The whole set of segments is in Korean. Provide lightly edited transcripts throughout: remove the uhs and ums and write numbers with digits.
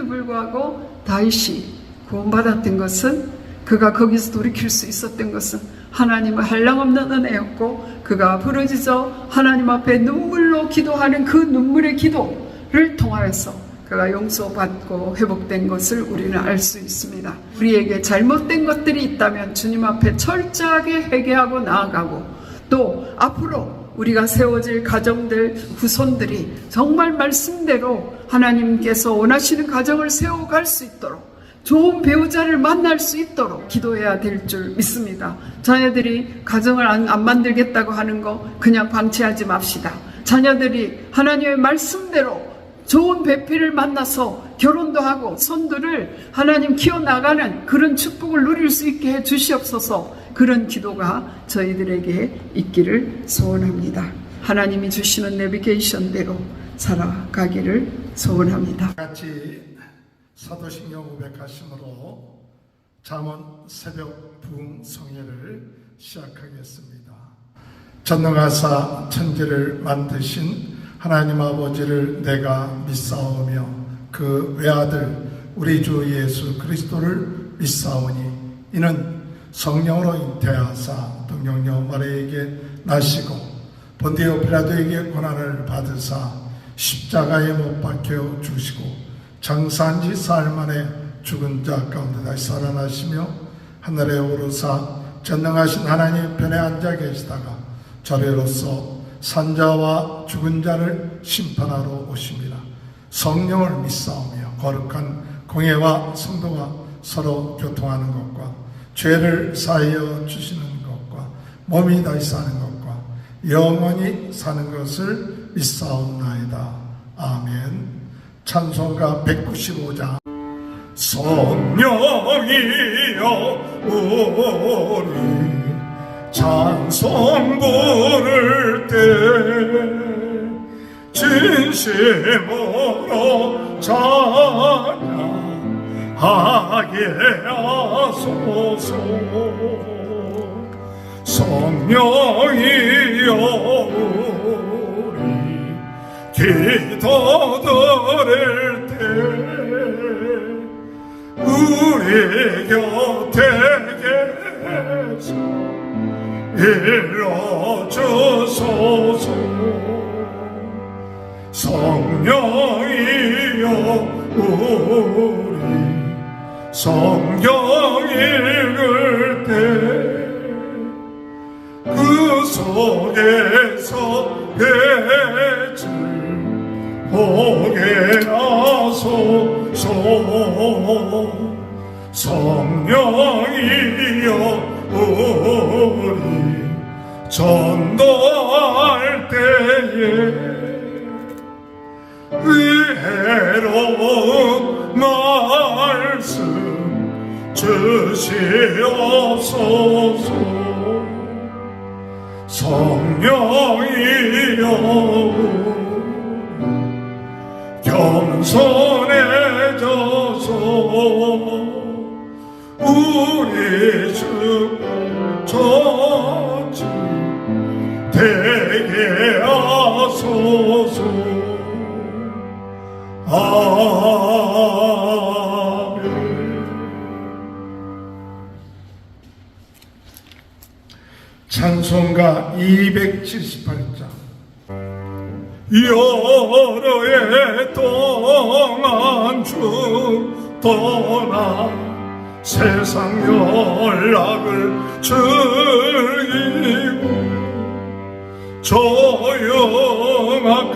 그럼에도 불구하고 다윗이 구원받았던 것은, 그가 거기서 돌이킬 수 있었던 것은 하나님의 한량없는 은혜였고, 그가 부르짖어 하나님 앞에 눈물로 기도하는 그 눈물의 기도를 통하여서 그가 용서받고 회복된 것을 우리는 알 수 있습니다. 우리에게 잘못된 것들이 있다면 주님 앞에 철저하게 회개하고 나아가고, 또 앞으로 우리가 세워질 가정들, 후손들이 정말 말씀대로 하나님께서 원하시는 가정을 세워갈 수 있도록, 좋은 배우자를 만날 수 있도록 기도해야 될 줄 믿습니다. 자녀들이 가정을 안 만들겠다고 하는 거 그냥 방치하지 맙시다. 자녀들이 하나님의 말씀대로 좋은 배필을 만나서 결혼도 하고 손들을 하나님 키워나가는 그런 축복을 누릴 수 있게 해 주시옵소서. 그런 기도가 저희들에게 있기를 소원합니다. 하나님이 주시는 내비게이션대로 살아가기를 소원합니다. 같이 사도신경 고백하심으로 잠언 새벽 부흥 성회를 시작하겠습니다. 전능하사 천지를 만드신 하나님 아버지를 내가 믿사오며 그 외아들 우리 주 예수 그리스도를 믿사오니 이는 성령으로 잉태하사 동정녀 마리아에게 나시고 본디오 빌라도에게 고난을 받으사 십자가에 못 박혀 죽으시고 장사한 지 사흘 만에 죽은 자 가운데 다시 살아나시며 하늘에 오르사 전능하신 하나님 편에 앉아 계시다가 저래로서 산자와 죽은 자를 심판하러 오십니다. 성령을 믿사오며 거룩한 공예와 성도가 서로 교통하는 것과 죄를 사하여 주시는 것과 몸이 다시 사는 것과 영원히 사는 것을 믿사옵나이다. 아멘. 찬송가 195장. 성령이여 우리 찬송 부를 때 진심으로 찬양하게 하소서. 성령이여 우리 기도 드릴 때 우리 곁에 계셔 일러주소서. 성령이여 우리 성경 읽을 때 그 속에서 빛을 보게 하소서. 성령이여 우리 전도할 때에 위로운 말씀 주시옵소서. 성령이여 겸손해져서 우리 주 처지 되게 하소서. 아멘. 찬송가 278장. 여러 해 동안 죽더나 세상 연락을 즐기고 조용한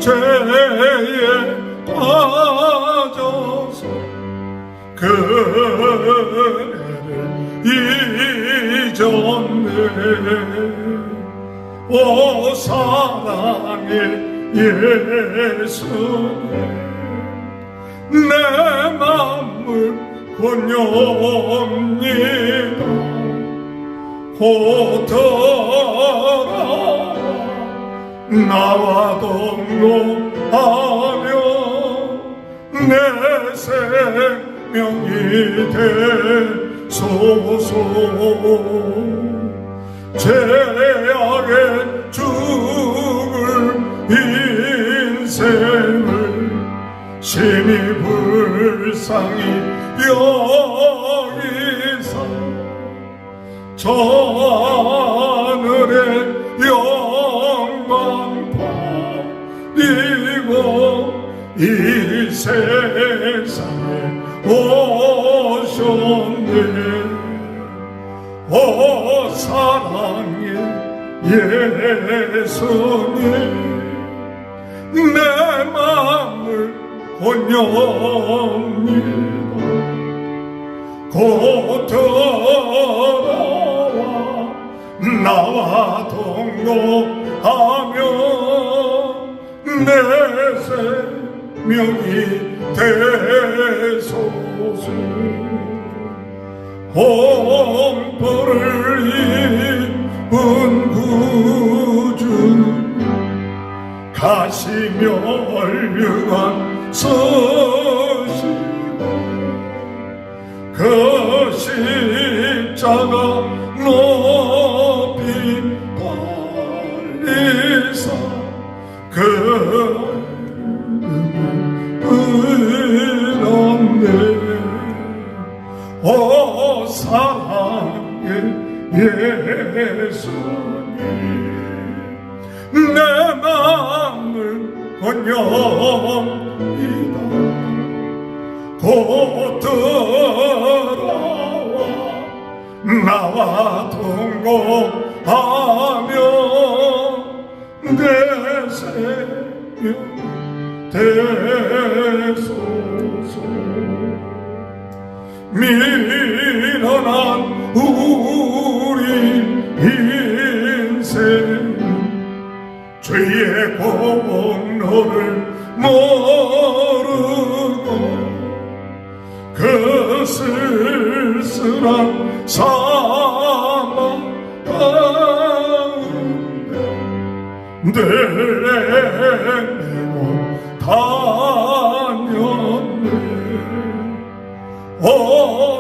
죄에 빠져서 그네를 잊었네. 오 사랑의 예수님 내 맘을 권유옵니다. 곧 돌아와 나와 동로하며 내 생명이 되소서. 죄악의 죽을 인생을 심히 불쌍히 여기사 저 하늘의 영광 버리고 이 세상에 오셨네. 오 사랑의 예수님, 내 마음을 온유합니다. 곧 돌아와 나와 동거하며 내 생명이 되소서. 홍보를 입은 구주 가시며 얼류관 서시고 그 십자가 높이 벌리사 그 은없네. 오 사랑의 예수님, 내 마음을 온유합니다. 곧 들어와 나와 동거하며 내 생명 되소서. 미련한 우리 인생 죄의 공로를 모르고 그 쓸쓸한 사망 가운데 늘 내고 다녔네. 오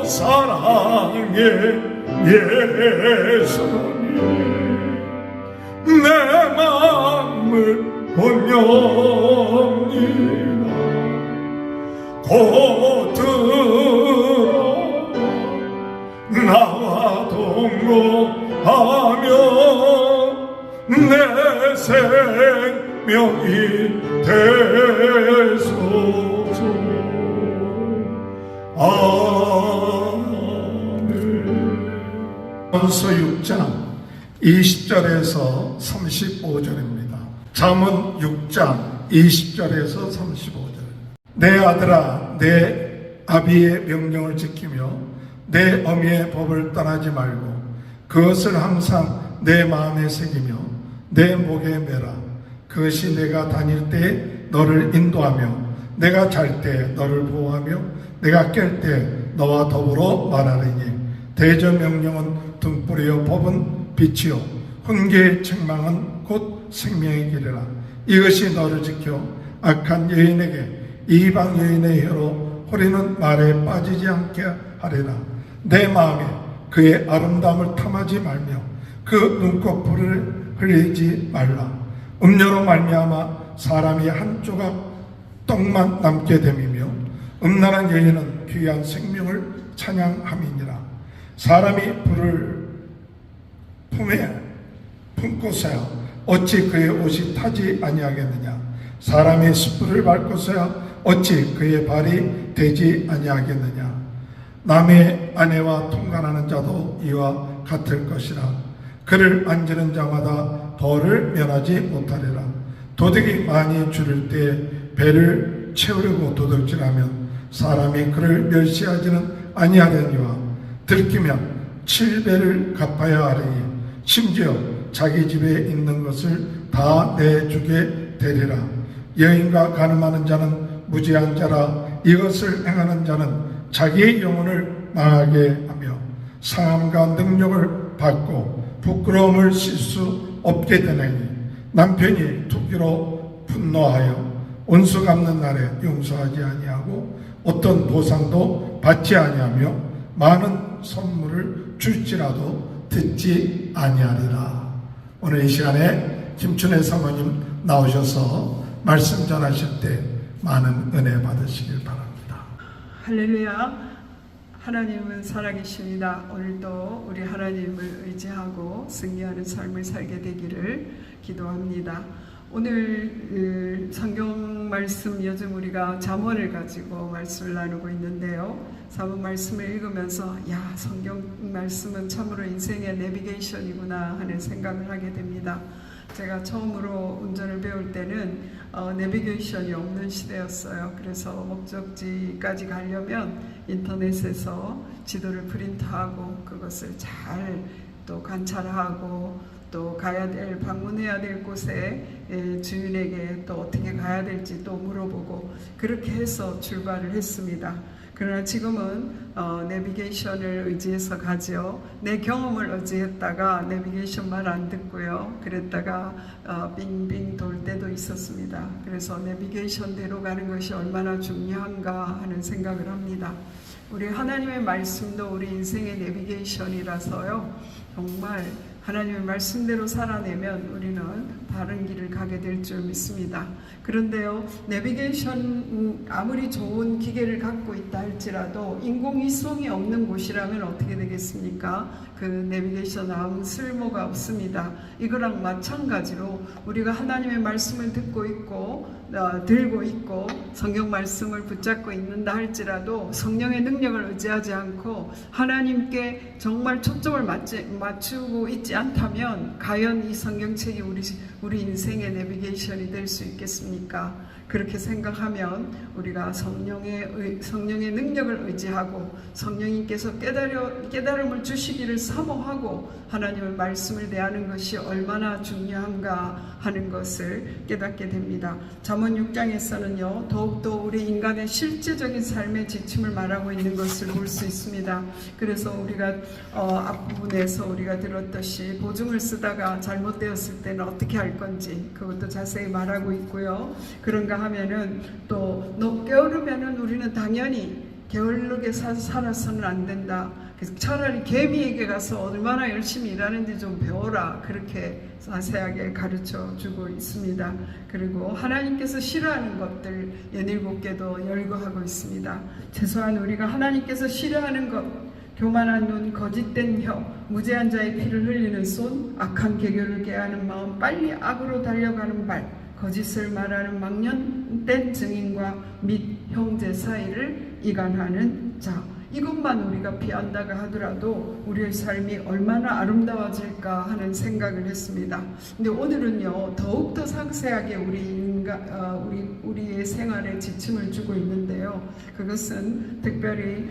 사랑의 예수님, 내 마음을 온유합니다. 곧 들어와 나와 동거하며 내 생명이 되소서. 아멘. 잠언서 6장 20절에서 35절입니다. 잠언 6장 20절에서 35절. 내 아들아, 내 아비의 명령을 지키며 내 어미의 법을 떠나지 말고 그것을 항상 내 마음에 새기며 내 목에 매라. 그것이 내가 다닐 때 너를 인도하며 내가 잘 때 너를 보호하며 내가 깰 때 너와 더불어 말하리니. 대저 명령은 등불이요 법은 빛이요 훈계의 책망은 곧 생명의 길이라. 이것이 너를 지켜 악한 여인에게 이방 여인의 혀로 호리는 말에 빠지지 않게 하리라. 내 마음에 그의 아름다움을 탐하지 말며 그 눈꺼풀을 흘리지 말라. 음료로 말미암아 사람이 한 조각 떡만 남게 됨이며 음란한 여인은 귀한 생명을 찬양함이니라. 사람이 불을 품에 품고서야 어찌 그의 옷이 타지 아니하겠느냐. 사람이 숯불을 밟고서야 어찌 그의 발이 되지 아니하겠느냐. 남의 아내와 통관하는 자도 이와 같을 것이라. 그를 만지는 자마다 벌을 면하지 못하리라. 도둑이 많이 줄일 때 배를 채우려고 도둑질하면 사람이 그를 멸시하지는 아니하려니와 들키면 7배를 갚아야 하리니 심지어 자기 집에 있는 것을 다 내주게 되리라. 여인과 간음하는 자는 무지한 자라. 이것을 행하는 자는 자기의 영혼을 망하게 하며 상함과 능력을 받고 부끄러움을 실 수 없게 되나니. 남편이 투기로 분노하여 온수 갚는 날에 용서하지 아니하고 어떤 보상도 받지 아니하며 많은 선물을 줄지라도 듣지 아니하리라. 오늘 이 시간에 김춘혜 사모님 나오셔서 말씀 전하실 때 많은 은혜 받으시길 바랍니다. 할렐루야. 하나님은 살아계십니다. 오늘도 우리 하나님을 의지하고 승리하는 삶을 살게 되기를 기도합니다. 오늘 성경 말씀, 요즘 우리가 잠언을 가지고 말씀을 나누고 있는데요. 잠언 말씀을 읽으면서 성경 말씀은 참으로 인생의 내비게이션이구나 하는 생각을 하게 됩니다. 제가 처음으로 운전을 배울 때는 내비게이션이 없는 시대였어요. 그래서 목적지까지 가려면 인터넷에서 지도를 프린트하고 그것을 잘 또 관찰하고 또 가야 될, 방문해야 될 곳에 주인에게 또 어떻게 가야 될지 또 물어보고 그렇게 해서 출발을 했습니다. 그러나 지금은 내비게이션을 의지해서 가죠. 내 경험을 의지했다가 내비게이션 말 안 듣고요. 그랬다가 빙빙 돌 때도 있었습니다. 그래서 내비게이션대로 가는 것이 얼마나 중요한가 하는 생각을 합니다. 우리 하나님의 말씀도 우리 인생의 내비게이션이라서요. 정말 하나님의 말씀대로 살아내면 우리는 바른 길을 가게 될 줄 믿습니다. 그런데요, 내비게이션 아무리 좋은 기계를 갖고 있다 할지라도 인공위성이 없는 곳이라면 어떻게 되겠습니까? 그 내비게이션 아무 쓸모가 없습니다. 이거랑 마찬가지로 우리가 하나님의 말씀을 듣고 있고 들고 있고 성경 말씀을 붙잡고 있는다 할지라도 성령의 능력을 의지하지 않고 하나님께 정말 초점을 맞추고 있지 않다면 과연 이 성경책이 우리 인생의 내비게이션이 될 수 있겠습니까? 그렇게 생각하면 우리가 성령의 능력을 의지하고 성령님께서 깨달음을 주시기를 사모하고 하나님의 말씀을 대하는 것이 얼마나 중요한가 하는 것을 깨닫게 됩니다. 잠언 6장에서는요, 더욱더 우리 인간의 실제적인 삶의 지침을 말하고 있는 것을 볼 수 있습니다. 그래서 우리가 앞부분에서 우리가 들었듯이 보증을 쓰다가 잘못되었을 때는 어떻게 할 건지 그것도 자세히 말하고 있고요. 그런가 하면은 또 게으르면은 우리는 당연히 게을르게 살아서는 안 된다. 그래서 차라리 개미에게 가서 얼마나 열심히 일하는지 좀 배워라. 그렇게 자세하게 가르쳐 주고 있습니다. 그리고 하나님께서 싫어하는 것들 17개도 열거하고 있습니다. 최소한 우리가 하나님께서 싫어하는 것, 교만한 눈, 거짓된 혀, 무죄한 자의 피를 흘리는 손, 악한 계교를 깨하는 마음, 빨리 악으로 달려가는 발, 거짓을 말하는 망령된 증인과 및 형제 사이를 이간하는 자. 이것만 우리가 피한다고 하더라도 우리의 삶이 얼마나 아름다워질까 하는 생각을 했습니다. 근데 오늘은요, 더욱더 상세하게 우리의 생활에 지침을 주고 있는데요. 그것은 특별히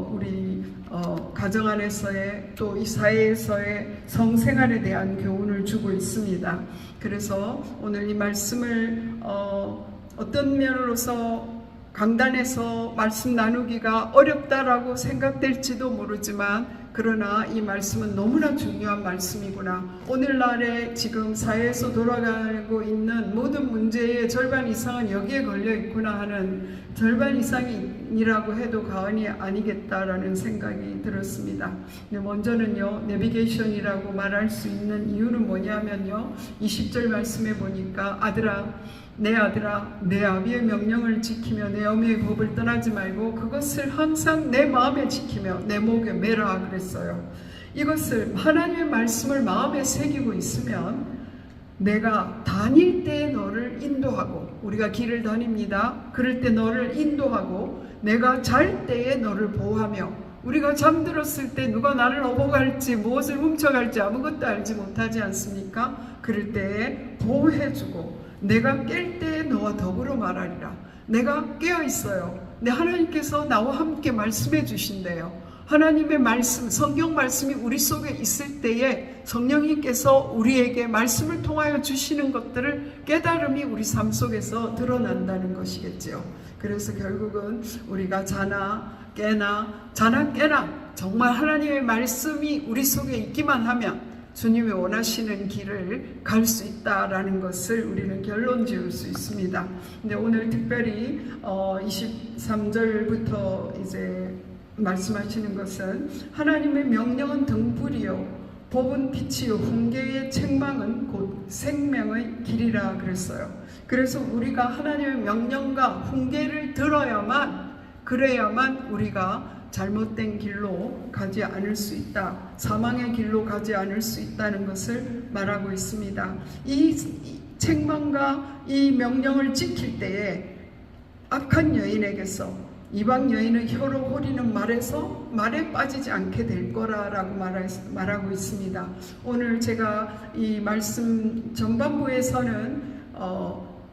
우리 가정 안에서의 또 이 사회에서의 성생활에 대한 교훈을 주고 있습니다. 그래서 오늘 이 말씀을 어떤 면으로서 강단에서 말씀 나누기가 어렵다라고 생각될지도 모르지만 그러나 이 말씀은 너무나 중요한 말씀이구나. 오늘날에 지금 사회에서 돌아가고 있는 모든 문제의 절반 이상은 여기에 걸려 있구나 하는, 절반 이상이라고 해도 과언이 아니겠다라는 생각이 들었습니다. 먼저는요, 내비게이션이라고 말할 수 있는 이유는 뭐냐면요, 20절 말씀에 보니까 내 아들아, 내 아비의 명령을 지키며 내 어미의 법을 떠나지 말고 그것을 항상 내 마음에 지키며 내 목에 매라 그랬어요. 이것을, 하나님의 말씀을 마음에 새기고 있으면 내가 다닐 때 너를 인도하고, 우리가 길을 다닙니다. 그럴 때 너를 인도하고, 내가 잘 때에 너를 보호하며, 우리가 잠들었을 때 누가 나를 업어갈지 무엇을 훔쳐갈지 아무것도 알지 못하지 않습니까? 그럴 때에 보호해주고, 내가 깰 때에 너와 더불어 말하리라. 내가 깨어 있어요. 근데 하나님께서 나와 함께 말씀해 주신대요. 하나님의 말씀, 성경 말씀이 우리 속에 있을 때에 성령님께서 우리에게 말씀을 통하여 주시는 것들을 깨달음이 우리 삶 속에서 드러난다는 것이겠지요. 그래서 결국은 우리가 자나 깨나 정말 하나님의 말씀이 우리 속에 있기만 하면 주님이 원하시는 길을 갈 수 있다라는 것을 우리는 결론 지을 수 있습니다. 근데 오늘 특별히 23절부터 이제 말씀하시는 것은 하나님의 명령은 등불이요 법은 빛이요 훈계의 책망은 곧 생명의 길이라 그랬어요. 그래서 우리가 하나님의 명령과 훈계를 들어야만, 그래야만 우리가 잘못된 길로 가지 않을 수 있다, 사망의 길로 가지 않을 수 있다는 것을 말하고 있습니다. 이 책망과 이 명령을 지킬 때에 악한 여인에게서 이방 여인은 혀로 호리는 말에 빠지지 않게 될 거라고 말하고 있습니다. 오늘 제가 이 말씀 전반부에서는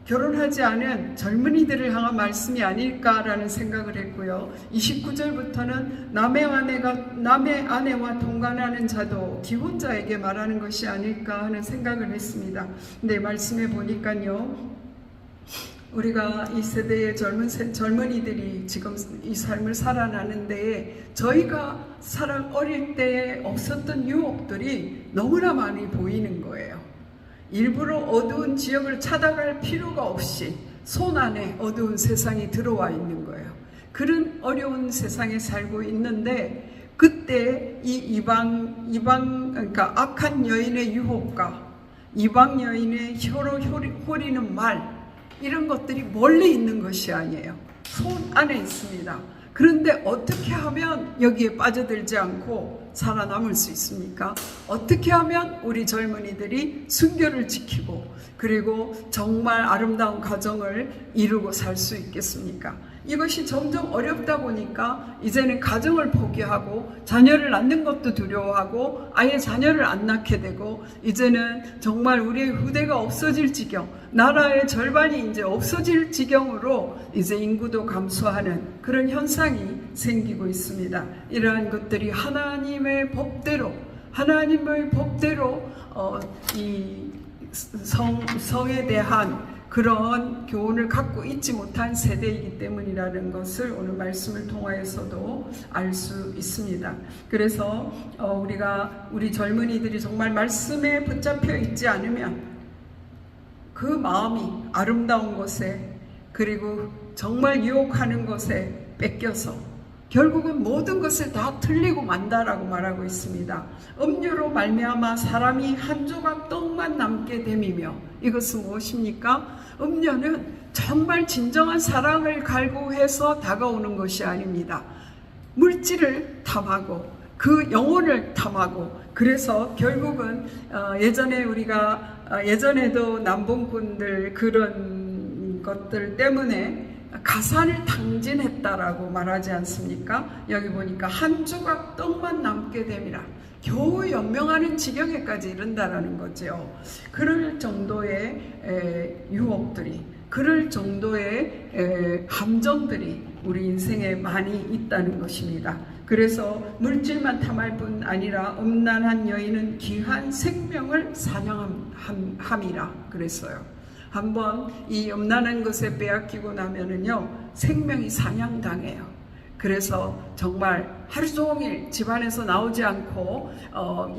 결혼하지 않은 젊은이들을 향한 말씀이 아닐까라는 생각을 했고요. 29절부터는 남의 아내와 동관하는 자도 기혼자에게 말하는 것이 아닐까 하는 생각을 했습니다. 근데 말씀해 보니까요, 우리가 이 세대의 젊은이들이 지금 이 삶을 살아나는데, 저희가 어릴 때에 없었던 유혹들이 너무나 많이 보이는 거예요. 일부러 어두운 지역을 찾아갈 필요가 없이 손 안에 어두운 세상이 들어와 있는 거예요. 그런 어려운 세상에 살고 있는데, 그때 이 그러니까 악한 여인의 유혹과 이방 여인의 혀로 호리는 말, 이런 것들이 멀리 있는 것이 아니에요. 손 안에 있습니다. 그런데 어떻게 하면 여기에 빠져들지 않고 살아남을 수 있습니까? 어떻게 하면 우리 젊은이들이 순결을 지키고 그리고 정말 아름다운 가정을 이루고 살 수 있겠습니까? 이것이 점점 어렵다 보니까 이제는 가정을 포기하고 자녀를 낳는 것도 두려워하고 아예 자녀를 안 낳게 되고, 이제는 정말 우리의 후대가 없어질 지경, 나라의 절반이 이제 없어질 지경으로 이제 인구도 감소하는 그런 현상이 생기고 있습니다. 이러한 것들이 하나님의 법대로 이 성에 대한 그런 교훈을 갖고 있지 못한 세대이기 때문이라는 것을 오늘 말씀을 통하여서도 알 수 있습니다. 그래서 우리 젊은이들이 정말 말씀에 붙잡혀 있지 않으면 그 마음이 아름다운 것에, 그리고 정말 유혹하는 것에 뺏겨서 결국은 모든 것을 다 틀리고 만다라고 말하고 있습니다. 음료로 말미암아 사람이 한 조각 떡만 남게 됨이며, 이것은 무엇입니까? 음료는 정말 진정한 사랑을 갈구해서 다가오는 것이 아닙니다. 물질을 탐하고 그 영혼을 탐하고, 그래서 결국은 예전에도 남봉꾼들 그런 것들 때문에 가산을 탕진했다라고 말하지 않습니까? 여기 보니까 한 조각 떡만 남게 됨이라, 겨우 연명하는 지경에까지 이른다라는 거죠. 그럴 정도의 유혹들이, 그럴 정도의 함정들이 우리 인생에 많이 있다는 것입니다. 그래서 물질만 탐할 뿐 아니라 음란한 여인은 귀한 생명을 사냥함이라 그랬어요. 한번 이 음란한 것에 빼앗기고 나면은요, 생명이 사냥당해요. 그래서 정말 하루 종일 집안에서 나오지 않고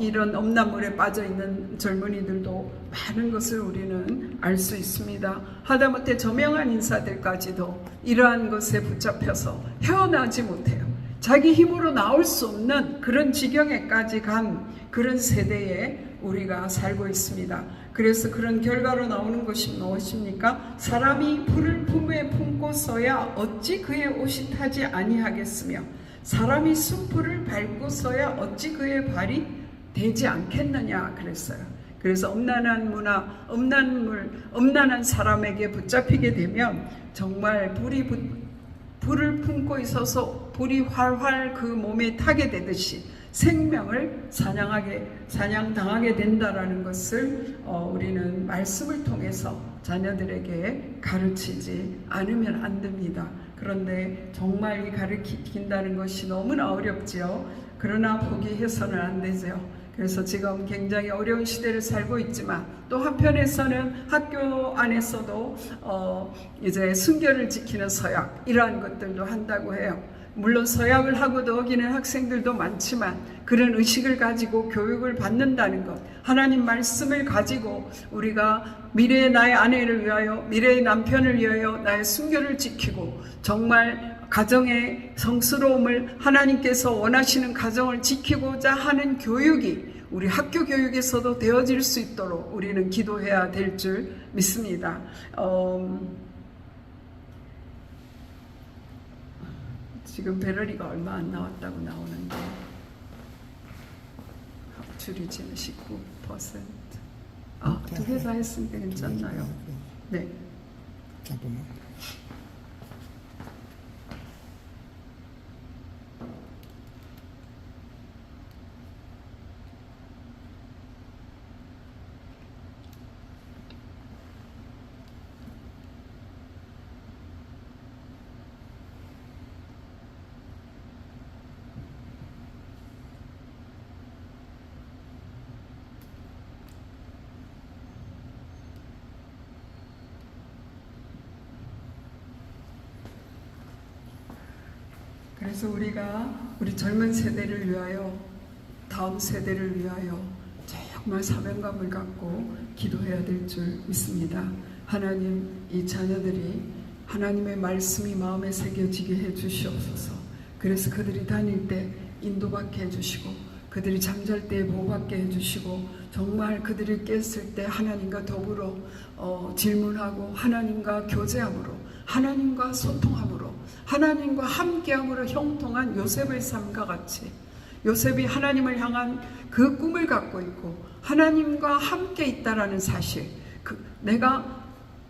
이런 음란물에 빠져 있는 젊은이들도 많은 것을 우리는 알 수 있습니다. 하다못해 저명한 인사들까지도 이러한 것에 붙잡혀서 헤어나지 못해요. 자기 힘으로 나올 수 없는 그런 지경에까지 간 그런 세대에 우리가 살고 있습니다. 그래서 그런 결과로 나오는 것이 무엇입니까? 사람이 불을 품에 품고서야 어찌 그의 옷이 타지 아니하겠으며, 사람이 숯불을 밟고서야 어찌 그의 발이 되지 않겠느냐 그랬어요. 그래서 음란한 문화, 음란한 사람에게 붙잡히게 되면 정말 불을 품고 있어서 불이 활활 그 몸에 타게 되듯이 생명을 사냥당하게 된다라는 것을 우리는 말씀을 통해서 자녀들에게 가르치지 않으면 안 됩니다. 그런데 정말 이 가르친다는 것이 너무나 어렵지요. 그러나 포기해서는 안 되죠. 그래서 지금 굉장히 어려운 시대를 살고 있지만, 또 한편에서는 학교 안에서도 이제 순결을 지키는 서약, 이러한 것들도 한다고 해요. 물론 서약을 하고도 어기는 학생들도 많지만, 그런 의식을 가지고 교육을 받는다는 것, 하나님 말씀을 가지고 우리가 미래의 나의 아내를 위하여, 미래의 남편을 위하여 나의 순결을 지키고 정말 가정의 성스러움을, 하나님께서 원하시는 가정을 지키고자 하는 교육이 우리 학교 교육에서도 되어질 수 있도록 우리는 기도해야 될 줄 믿습니다. 지금 배럴이가 얼마 안 나왔다고 나오는데 줄이지는 19%. 두 개 다 했으니까 괜찮나요? 네. 잠깐만. 그래서 우리 젊은 세대를 위하여, 다음 세대를 위하여 정말 사명감을 갖고 기도해야 될 줄 믿습니다. 하나님, 이 자녀들이 하나님의 말씀이 마음에 새겨지게 해 주시옵소서. 그래서 그들이 다닐 때 인도받게 해주시고, 그들이 잠잘 때 보호받게 해주시고, 정말 그들이 깼을 때 하나님과 더불어 질문하고 하나님과 교제함으로, 하나님과 소통함으로, 하나님과 함께함으로 형통한 요셉의 삶과 같이, 요셉이 하나님을 향한 그 꿈을 갖고 있고 하나님과 함께 있다라는 사실, 내가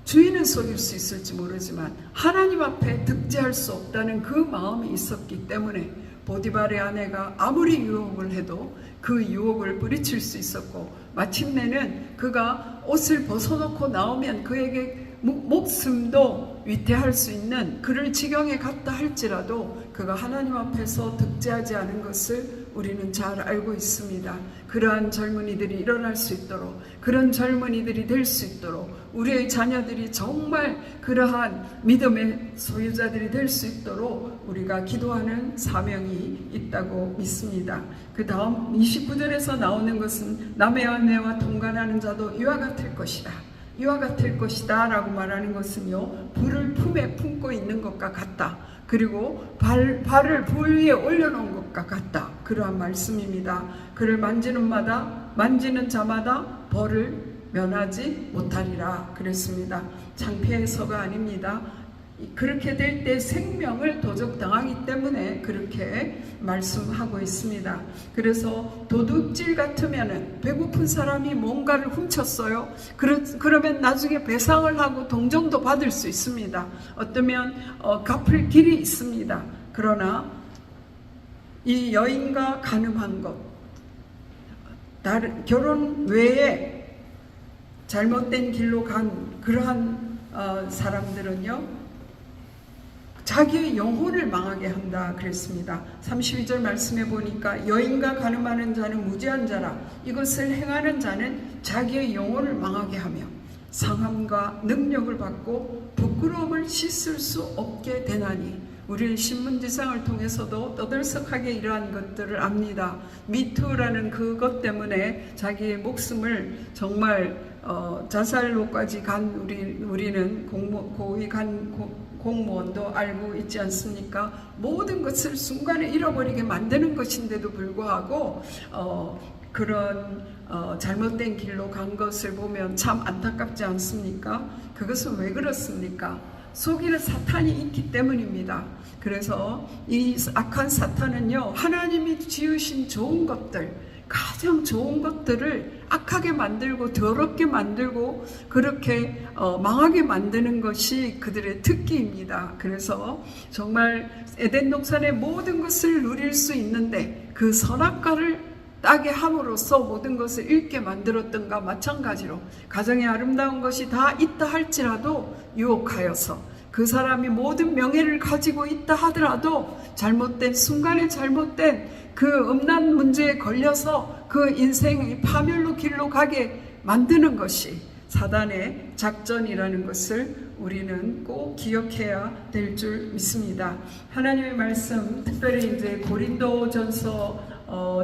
주인은 속일 수 있을지 모르지만 하나님 앞에 득제할 수 없다는 그 마음이 있었기 때문에 보디발의 아내가 아무리 유혹을 해도 그 유혹을 뿌리칠 수 있었고, 마침내는 그가 옷을 벗어놓고 나오면 그에게 목숨도 위태할 수 있는 그를 지경에 갔다 할지라도 그가 하나님 앞에서 득제하지 않은 것을 우리는 잘 알고 있습니다. 그러한 젊은이들이 일어날 수 있도록, 그런 젊은이들이 될 수 있도록, 우리의 자녀들이 정말 그러한 믿음의 소유자들이 될 수 있도록 우리가 기도하는 사명이 있다고 믿습니다. 그 다음 29절에서 나오는 것은 남의 아내와 동간하는 자도 이와 같을 것이다. 이와 같을 것이다 라고 말하는 것은요, 불을 품에 품고 있는 것과 같다. 그리고 발을 불 위에 올려놓은 것과 같다. 그러한 말씀입니다. 그를 만지는 자마다 벌을 면하지 못하리라 그랬습니다. 창피해서가 아닙니다. 그렇게 될 때 생명을 도적당하기 때문에 그렇게 말씀하고 있습니다. 그래서 도둑질 같으면은 배고픈 사람이 뭔가를 훔쳤어요. 그러면 나중에 배상을 하고 동정도 받을 수 있습니다. 어쩌면 갚을 길이 있습니다. 그러나 이 여인과 간음한 것, 결혼 외에 잘못된 길로 간 그러한 사람들은요, 자기의 영혼을 망하게 한다 그랬습니다. 32절 말씀해 보니까 여인과 간음하는 자는 무지한 자라, 이것을 행하는 자는 자기의 영혼을 망하게 하며 상함과 능력을 받고 부끄러움을 씻을 수 없게 되나니. 우리는 신문지상을 통해서도 떠들썩하게 이러한 것들을 압니다. 미투라는 그것 때문에 자기의 목숨을 정말 자살로까지 간 우리는 고위 간 공무원도 알고 있지 않습니까? 모든 것을 순간에 잃어버리게 만드는 것인데도 불구하고 그런 잘못된 길로 간 것을 보면 참 안타깝지 않습니까? 그것은 왜 그렇습니까? 속이는 사탄이 있기 때문입니다. 그래서 이 악한 사탄은요, 하나님이 지으신 좋은 것들, 가장 좋은 것들을 악하게 만들고 더럽게 만들고 그렇게 망하게 만드는 것이 그들의 특기입니다. 그래서 정말 에덴 동산의 모든 것을 누릴 수 있는데 그 선악과를 따게 함으로써 모든 것을 잃게 만들었던가 마찬가지로 가정에 아름다운 것이 다 있다 할지라도 유혹하여서, 그 사람이 모든 명예를 가지고 있다 하더라도 잘못된 순간에 잘못된 그 음란 문제에 걸려서 그 인생의 파멸로 길로 가게 만드는 것이 사단의 작전이라는 것을 우리는 꼭 기억해야 될 줄 믿습니다. 하나님의 말씀, 특별히 이제 고린도전서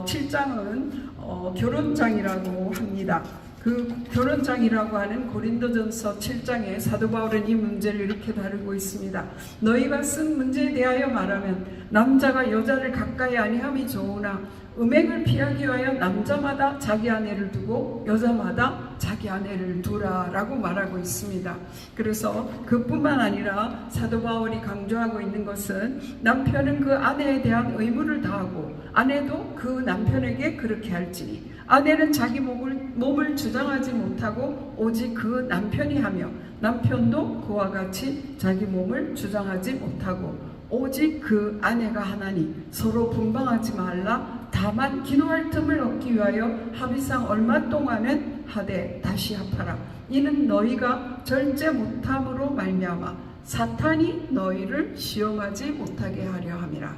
7장은 결혼장이라고 합니다. 그 결혼장이라고 하는 고린도전서 7장에 사도 바울은 이 문제를 이렇게 다루고 있습니다. 너희가 쓴 문제에 대하여 말하면 남자가 여자를 가까이 아니함이 좋으나 음행을 피하기 위하여 남자마다 자기 아내를 두고 여자마다 자기 아내를 두라라고 말하고 있습니다. 그래서 그뿐만 아니라 사도 바울이 강조하고 있는 것은 남편은 그 아내에 대한 의무를 다하고 아내도 그 남편에게 그렇게 할지니 아내는 자기 몸을 주장하지 못하고 오직 그 남편이 하며 남편도 그와 같이 자기 몸을 주장하지 못하고 오직 그 아내가 하나니 서로 분방하지 말라. 다만 기도할 틈을 얻기 위하여 합의상 얼마 동안은 하되 다시 합하라. 이는 너희가 절제 못함으로 말미암아 사탄이 너희를 시험하지 못하게 하려 함이라.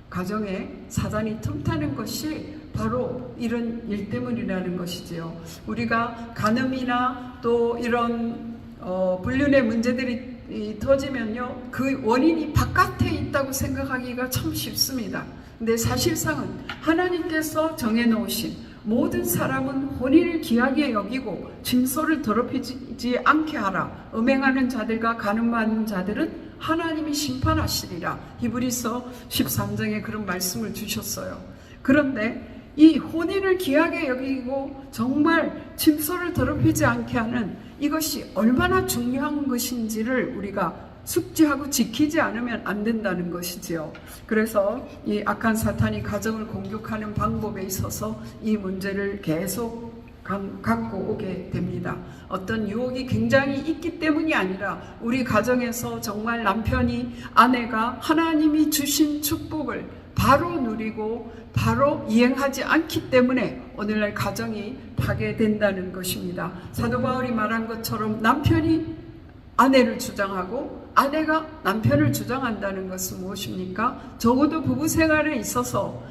가정에 사단이 틈타는 것이 바로 이런 일 때문이라는 것이지요. 우리가 간음이나 또 이런 불륜의 문제들이 터지면요, 그 원인이 바깥에 있다고 생각하기가 참 쉽습니다. 근데 사실상은 하나님께서 정해놓으신 모든 사람은 혼인을 귀하게 여기고 짐소를 더럽히지 않게 하라. 음행하는 자들과 간음하는 자들은 하나님이 심판하시리라. 히브리서 13장에 그런 말씀을 주셨어요. 그런데 이 혼인을 귀하게 여기고 정말 짐소를 더럽히지 않게 하는 이것이 얼마나 중요한 것인지를 우리가 숙지하고 지키지 않으면 안 된다는 것이지요. 그래서 이 악한 사탄이 가정을 공격하는 방법에 있어서 이 문제를 계속 갖고 오게 됩니다. 어떤 유혹이 굉장히 있기 때문이 아니라 우리 가정에서 정말 남편이 아내가 하나님이 주신 축복을 바로 누리고 바로 이행하지 않기 때문에 오늘날 가정이 파괴된다는 것입니다. 사도 바울이 말한 것처럼 남편이 아내를 주장하고 아내가 남편을 주장한다는 것은 무엇입니까? 적어도 부부 생활에 있어서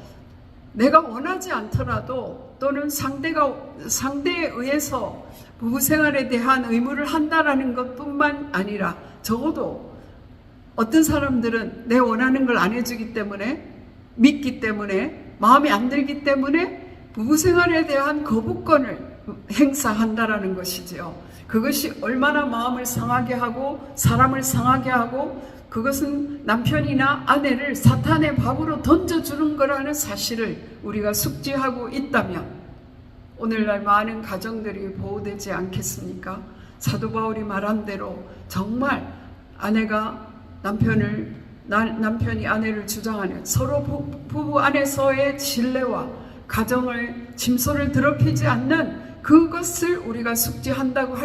내가 원하지 않더라도 또는 상대에 의해서 부부 생활에 대한 의무를 한다라는 것뿐만 아니라 적어도 어떤 사람들은 내 원하는 걸 안 해주기 때문에 믿기 때문에 마음에 안 들기 때문에 부부 생활에 대한 거부권을 행사한다라는 것이지요. 그것이 얼마나 마음을 상하게 하고 사람을 상하게 하고 그것은 남편이나 아내를 사탄의 밥으로 던져주는 거라는 사실을 우리가 숙지하고 있다면 오늘날 많은 가정들이 보호되지 않겠습니까? 사도 바울이 말한 대로 정말 아내가 남편이 아내를 주장하는 서로 부부 안에서의 신뢰와 가정을 짐소를 더럽히지 않는 그것을 우리가 숙지한다고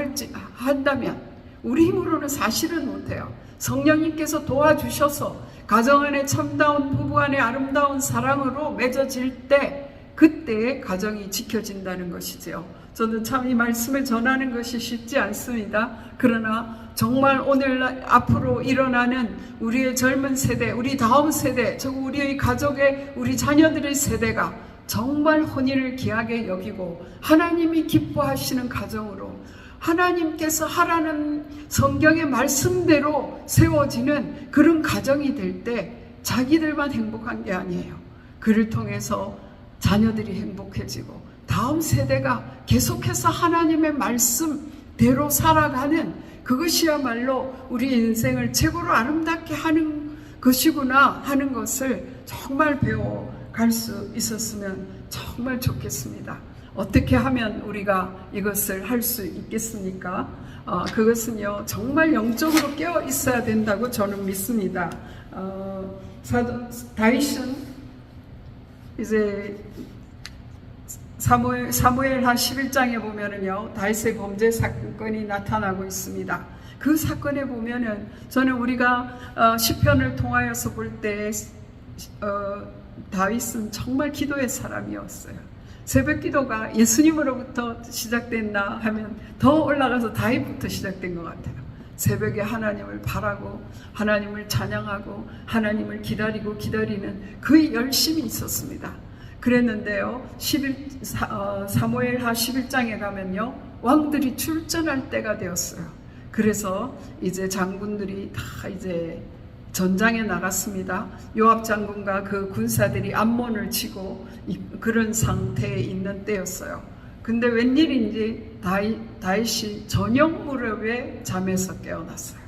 한다면 우리 힘으로는 사실은 못해요. 성령님께서 도와주셔서 가정 안에 참다운 부부 안에 아름다운 사랑으로 맺어질 때 그때의 가정이 지켜진다는 것이지요. 저는 참 이 말씀을 전하는 것이 쉽지 않습니다. 그러나 정말 오늘 앞으로 일어나는 우리의 젊은 세대, 우리 다음 세대, 우리의 가족의 우리 자녀들의 세대가 정말 혼인을 귀하게 여기고 하나님이 기뻐하시는 가정으로 하나님께서 하라는 성경의 말씀대로 세워지는 그런 가정이 될 때 자기들만 행복한 게 아니에요. 그를 통해서 자녀들이 행복해지고 다음 세대가 계속해서 하나님의 말씀대로 살아가는 그것이야말로 우리 인생을 최고로 아름답게 하는 것이구나 하는 것을 정말 배워갈 수 있었으면 정말 좋겠습니다. 어떻게 하면 우리가 이것을 할 수 있겠습니까? 그것은요 정말 영적으로 깨어 있어야 된다고 저는 믿습니다. 다윗은 이제 사무엘하 11장에 보면은요 다윗의 범죄 사건이 나타나고 있습니다. 그 사건에 보면은 저는 우리가 시편을 통하여서 볼 때 다윗은 정말 기도의 사람이었어요. 새벽 기도가 예수님으로부터 시작됐나 하면 더 올라가서 다윗부터 시작된 것 같아요. 새벽에 하나님을 바라고 하나님을 찬양하고 하나님을 기다리는 그 열심이 있었습니다. 그랬는데요, 사무엘하 11장에 가면요, 왕들이 출전할 때가 되었어요. 그래서 이제 장군들이 다 이제 전장에 나갔습니다. 요압 장군과 그 군사들이 암몬을 치고 그런 상태에 있는 때였어요. 근데 웬일인지 다윗이 저녁 무렵에 잠에서 깨어났어요.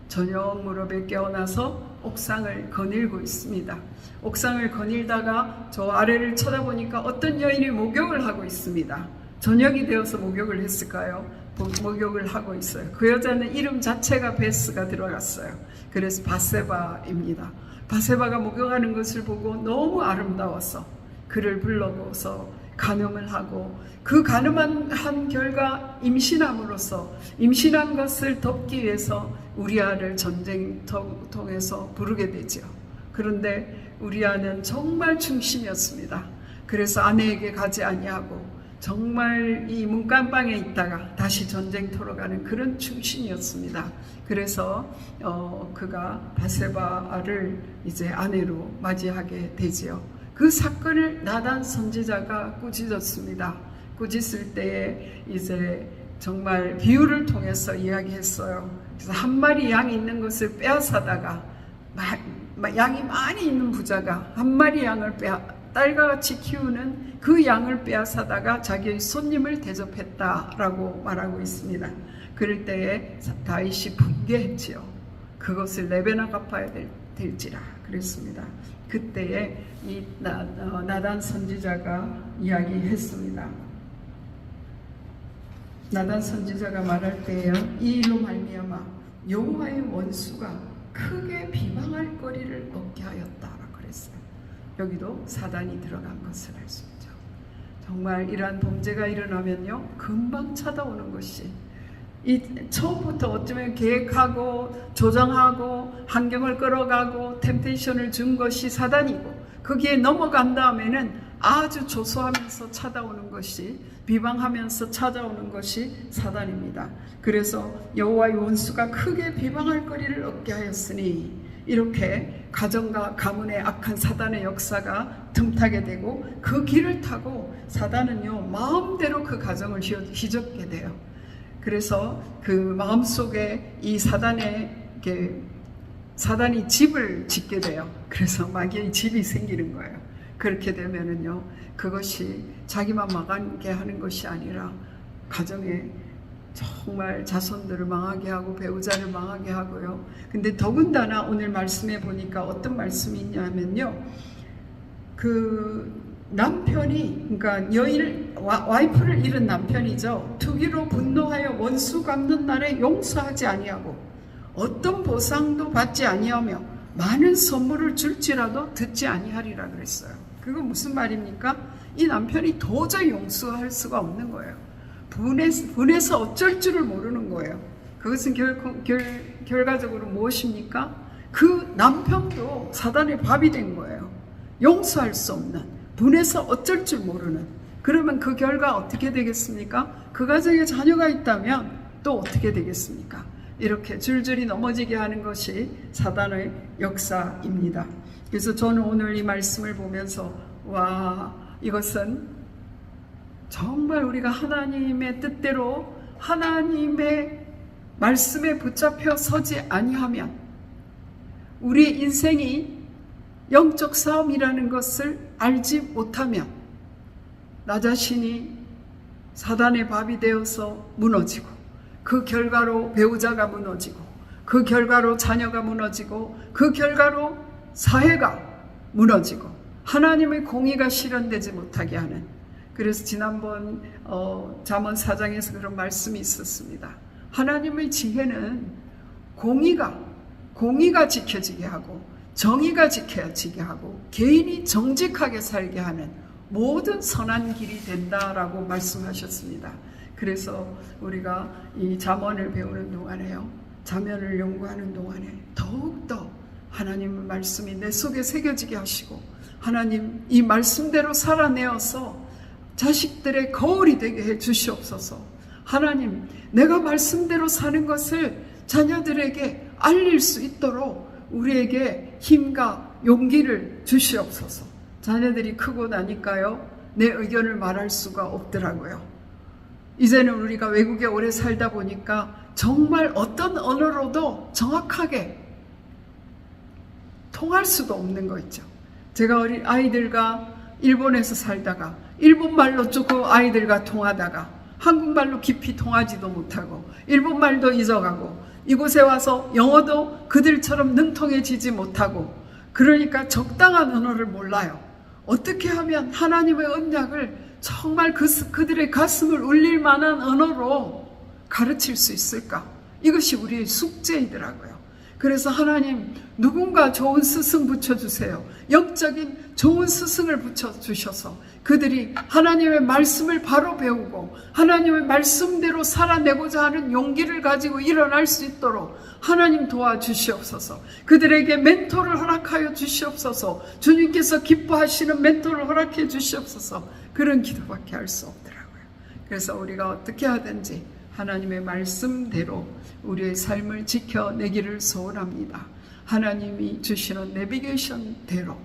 저녁 무렵에 깨어나서 옥상을 거닐고 있습니다. 옥상을 거닐다가 저 아래를 쳐다보니까 어떤 여인이 목욕을 하고 있습니다. 저녁이 되어서 목욕을 했을까요? 목욕을 하고 있어요. 그 여자는 이름 자체가 베스가 들어갔어요. 그래서 바세바입니다. 바세바가 목욕하는 것을 보고 너무 아름다워서 그를 불러서 간음을 하고, 그 간음한 결과 임신함으로써 임신한 것을 덮기 위해서 우리아를 전쟁통에서 부르게 되죠. 그런데 우리아는 정말 충신이었습니다. 그래서 아내에게 가지 아니하고 정말 이 문간방에 있다가 다시 전쟁터로 가는 그런 충신이었습니다. 그래서 그가 바세바를 이제 아내로 맞이하게 되지요. 그 사건을 나단 선지자가 꾸짖었습니다. 꾸짖을 때에 이제 정말 비유를 통해서 이야기했어요. 그래서 한 마리 양이 있는 것을 빼앗아다가 양이 많이 있는 부자가 한 마리 양을 딸과 같이 키우는 그 양을 빼앗아다가 자기의 손님을 대접했다라고 말하고 있습니다. 그럴 때에 다윗이 분개했지요. 그것을 내배나 갚아야 될지라 그랬습니다. 그때에 이 나단 선지자가 이야기했습니다. 나단 선지자가 말할 때에요, 이 일로 말미암아 여호와의 원수가 크게 비방할 거리를 얻게 하였다라고 그랬어요. 여기도 사단이 들어간 것을 알 수 있죠. 정말 이러한 범죄가 일어나면요, 금방 찾아오는 것이, 이 처음부터 어쩌면 계획하고 조정하고 환경을 끌어가고 템테이션을 준 것이 사단이고, 거기에 넘어간 다음에는 아주 조소하면서 찾아오는 것이, 비방하면서 찾아오는 것이 사단입니다. 그래서 여호와의 원수가 크게 비방할 거리를 얻게 하였으니, 이렇게 가정과 가문의 악한 사단의 역사가 틈타게 되고, 그 길을 타고 사단은요 마음대로 그 가정을 휘젓게 돼요. 그래서 그 마음속에 이 사단이 집을 짓게 돼요. 그래서 마귀의 집이 생기는 거예요. 그렇게 되면은요, 그것이 자기만 망하게 하는 것이 아니라 가정에 정말 자손들을 망하게 하고 배우자를 망하게 하고요. 근데 더군다나 오늘 말씀에 보니까 어떤 말씀이 있냐면요, 그 남편이, 그러니까 와이프를 잃은 남편이죠. 투기로 분노하여 원수 갚는 날에 용서하지 아니하고 어떤 보상도 받지 아니하며 많은 선물을 줄지라도 듣지 아니하리라 그랬어요. 그거 무슨 말입니까? 이 남편이 도저히 용서할 수가 없는 거예요. 분해서 어쩔 줄을 모르는 거예요. 그것은 결과적으로 무엇입니까? 그 남편도 사단의 밥이 된 거예요. 용서할 수 없는, 분해서 어쩔 줄 모르는. 그러면 그 결과 어떻게 되겠습니까? 그 가정에 자녀가 있다면 또 어떻게 되겠습니까? 이렇게 줄줄이 넘어지게 하는 것이 사단의 역사입니다. 그래서 저는 오늘 이 말씀을 보면서, 와, 이것은 정말 우리가 하나님의 뜻대로 하나님의 말씀에 붙잡혀 서지 아니하면, 우리 인생이 영적 싸움이라는 것을 알지 못하면 나 자신이 사단의 밥이 되어서 무너지고, 그 결과로 배우자가 무너지고, 그 결과로 자녀가 무너지고, 그 결과로 사회가 무너지고 하나님의 공의가 실현되지 못하게 하는. 그래서 지난번 잠언 4장에서 그런 말씀이 있었습니다. 하나님의 지혜는 공의가 지켜지게 하고 정의가 지켜지게 하고 개인이 정직하게 살게 하는 모든 선한 길이 된다라고 말씀하셨습니다. 그래서 우리가 이 잠언을 배우는 동안에요, 잠언을 연구하는 동안에 더욱더 하나님의 말씀이 내 속에 새겨지게 하시고, 하나님 이 말씀대로 살아내어서 자식들의 거울이 되게 해 주시옵소서. 하나님, 내가 말씀대로 사는 것을 자녀들에게 알릴 수 있도록 우리에게 힘과 용기를 주시옵소서. 자녀들이 크고 나니까요, 내 의견을 말할 수가 없더라고요. 이제는 우리가 외국에 오래 살다 보니까 정말 어떤 언어로도 정확하게 통할 수도 없는 거 있죠. 제가 어린 아이들과 일본에서 살다가 일본말로 조금 아이들과 통하다가 한국말로 깊이 통하지도 못하고 일본말도 잊어가고 이곳에 와서 영어도 그들처럼 능통해지지 못하고 그러니까 적당한 언어를 몰라요. 어떻게 하면 하나님의 언약을 정말 그들의 가슴을 울릴 만한 언어로 가르칠 수 있을까? 이것이 우리의 숙제이더라고요. 그래서 하나님 누군가 좋은 스승 붙여주세요. 영적인 좋은 스승을 붙여주셔서 그들이 하나님의 말씀을 바로 배우고 하나님의 말씀대로 살아내고자 하는 용기를 가지고 일어날 수 있도록 하나님 도와주시옵소서. 그들에게 멘토를 허락하여 주시옵소서. 주님께서 기뻐하시는 멘토를 허락해 주시옵소서. 그런 기도밖에 할 수 없더라고요. 그래서 우리가 어떻게 하든지 하나님의 말씀대로 우리의 삶을 지켜내기를 소원합니다. 하나님이 주시는 내비게이션대로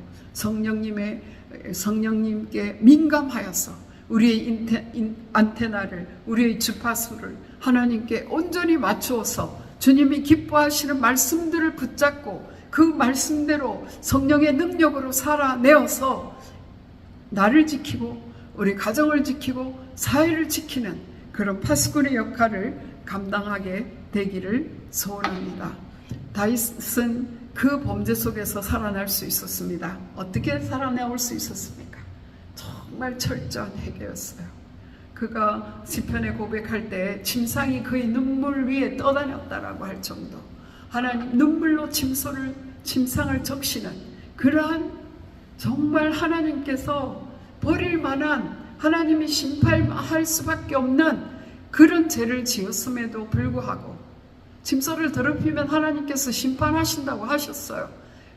성령님께 민감하여서 우리의 안테나를, 우리의 주파수를 하나님께 온전히 맞추어서 주님이 기뻐하시는 말씀들을 붙잡고 그 말씀대로 성령의 능력으로 살아내어서 나를 지키고 우리 가정을 지키고 사회를 지키는 그런 파수꾼의 역할을 감당하게 되기를 소원합니다. 다윗은 그 범죄 속에서 살아날 수 있었습니다. 어떻게 살아나올 수 있었습니까? 정말 철저한 회개였어요. 그가 시편에 고백할 때 침상이 그의 눈물 위에 떠다녔다라고 할 정도, 하나님 눈물로 침상을 적시는 그러한 정말 하나님께서 버릴 만한, 하나님이 심판할 수밖에 없는 그런 죄를 지었음에도 불구하고 짐승을 더럽히면 하나님께서 심판하신다고 하셨어요.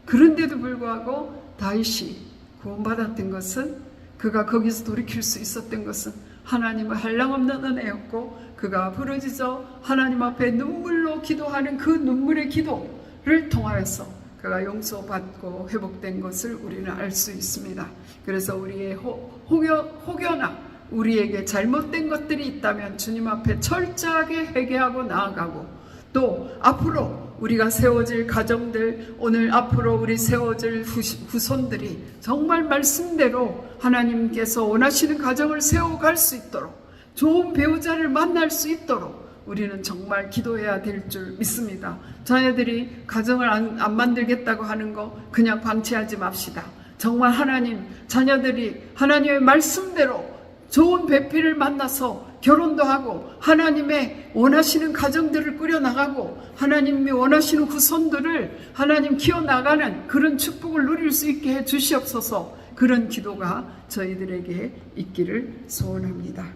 그런데도 불구하고 다윗이 구원받았던 것은, 그가 거기서 돌이킬 수 있었던 것은 하나님의 한량없는 은혜였고, 그가 부르짖어 하나님 앞에 눈물로 기도하는 그 눈물의 기도를 통하여서 그가 용서받고 회복된 것을 우리는 알 수 있습니다. 그래서 우리의 혹여나 우리에게 잘못된 것들이 있다면 주님 앞에 철저하게 회개하고 나아가고, 또 앞으로 우리가 세워질 가정들, 오늘 앞으로 우리 세워질 후손들이 정말 말씀대로 하나님께서 원하시는 가정을 세워갈 수 있도록, 좋은 배우자를 만날 수 있도록 우리는 정말 기도해야 될 줄 믿습니다. 자녀들이 가정을 안 만들겠다고 하는 거 그냥 방치하지 맙시다. 정말 하나님, 자녀들이 하나님의 말씀대로 좋은 배필을 만나서 결혼도 하고 하나님의 원하시는 가정들을 꾸려나가고 하나님이 원하시는 후손들을 하나님 키워나가는 그런 축복을 누릴 수 있게 해 주시옵소서. 그런 기도가 저희들에게 있기를 소원합니다.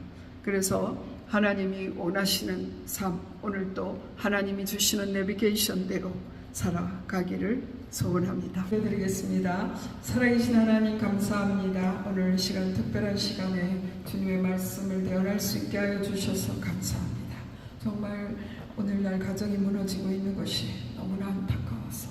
그래서 하나님이 원하시는 삶, 오늘도 하나님이 주시는 내비게이션대로 살아가기를 소원합니다. 기도드리겠습니다. 살아계신 하나님 감사합니다. 오늘 시간, 특별한 시간에 주님의 말씀을 대언할 수 있게 하여 주셔서 감사합니다. 정말 오늘날 가정이 무너지고 있는 것이 너무나 안타까워서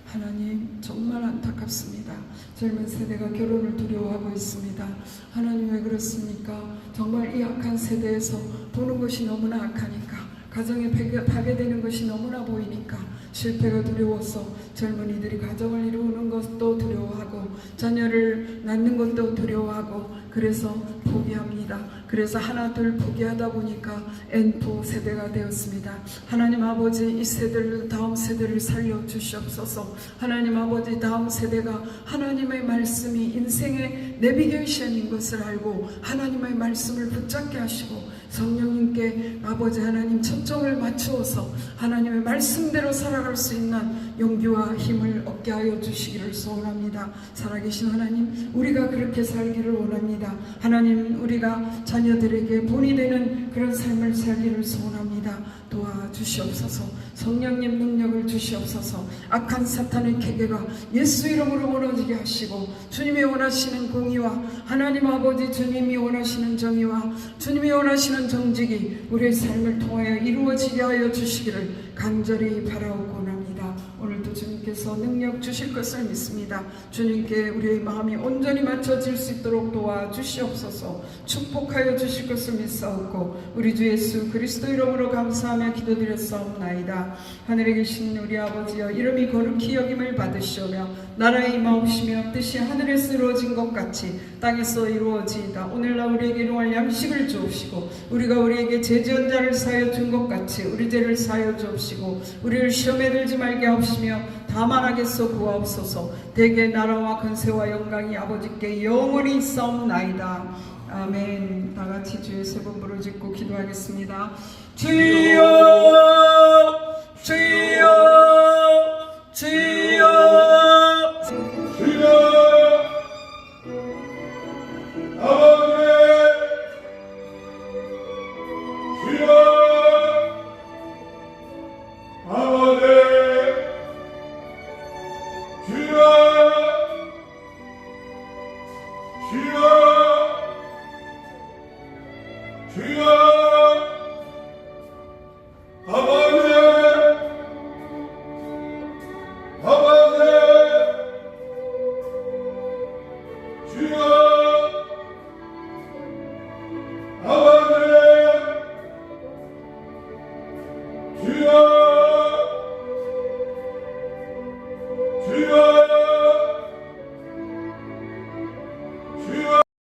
하나님 정말 안타깝습니다. 젊은 세대가 결혼을 두려워하고 있습니다. 하나님 왜 그렇습니까? 정말 이 악한 세대에서 보는 것이 너무나 악하니까, 가정에 파괴되는 것이 너무나 보이니까 실패가 두려워서 젊은이들이 가정을 이루는 것도 두려워하고 자녀를 낳는 것도 두려워하고 그래서 포기합니다. 그래서 하나 둘 포기하다 보니까 N4 세대가 되었습니다. 하나님 아버지, 이 세대를, 다음 세대를 살려주시옵소서. 하나님 아버지, 다음 세대가 하나님의 말씀이 인생의 내비게이션인 것을 알고 하나님의 말씀을 붙잡게 하시고 성령님께 아버지 하나님 초점을 맞추어서 하나님의 말씀대로 살아갈 수 있는 용기와 힘을 얻게 하여 주시기를 소원합니다. 살아계신 하나님, 우리가 그렇게 살기를 원합니다. 하나님, 우리가 자녀들에게 본이 되는 그런 삶을 살기를 소원합니다. 도와주시옵소서. 성령님 능력을 주시옵소서. 악한 사탄의 계계가 예수 이름으로 무너지게 하시고 주님이 원하시는 공의와 하나님 아버지 주님이 원하시는 정의와 주님이 원하시는 정직이 우리의 삶을 통하여 이루어지게 하여 주시기를 간절히 바라옵곤합니다. 오늘도 주님께서 주께서 능력 주실 것을 믿습니다. 주님께 우리의 마음이 온전히 맞춰질 수 있도록 도와주시옵소서. 축복하여 주실 것을 믿사옵고 우리 주 예수 그리스도 이름으로 감사하며 기도드렸사옵나이다. 하늘에 계신 우리 아버지여, 이름이 거룩히 여김을 받으시오며 나라의 임하옵시며 뜻이 하늘에서 이루어진 것 같이 땅에서 이루어지이다. 오늘날 우리에게 일용할 양식을 주옵시고 우리가 우리에게 죄지은 자를 사하여 준 것 같이 우리 죄를 사하여 주옵시고 우리를 시험에 들지 말게 하옵시며 다만 악에서 구하옵소서. 대개 나라와 권세와 영광이 아버지께 영원히 있사옵나이다. 아멘. 다같이 주의 세 번 부르짖고 기도하겠습니다. 주여 주여 주여